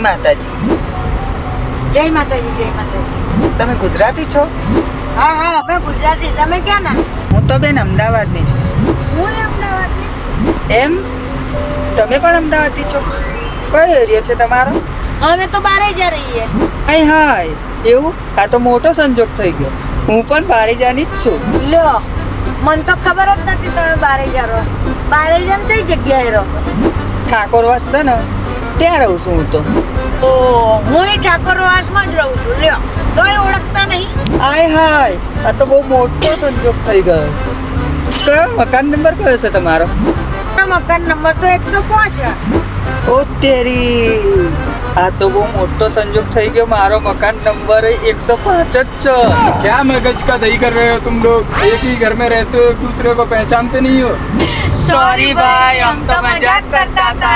જય માતાજી. જય માતાજી, જય માતાજી. તમે ગુજરાતી છો? હા હા, અમે ગુજરાતી. તમે ક્યાં ના? હું તો બેન અમદાવાદની છું. હું અમદાવાદની. એમ? તમે પણ અમદાવાદની છો? કયો એરિયા છે તમારો? અમે તો બારે જ રહીએ. હાય હાય, એવું? આ તો મોટો સંજોગ થઈ ગયો. હું પણ બારેજાની જ છું. લ્યો, મને તો ખબર જ નથી તમે બારે જ રહો. બારે જમ કઈ જગ્યાએ રહો છો? ઠાકોરવાસ છે ને ત્યાં રહું છું હું તો. તો હું ઠાકોરવાસમાં જ રહું છું. લ્યો, તોય ઓળખતા નહીં? હાય હાય, આ તો બહુ મોટો સંજોગ થઈ ગયો. કયો મકાન નંબર કયો છે તમારો? મકાન નંબર તો 105 છે. ઓ તેરી, આ તો બહુ મોટો સંજોગ થઈ ગયો. મારો મકાન નંબર 105 જ છે. क्या मगज का दही कर रहे हो तुम लोग? एक ही घर में रहते हो, एक दूसरे को पहचानते नहीं हो. सॉरी भाई, हम तो मजाक करता था.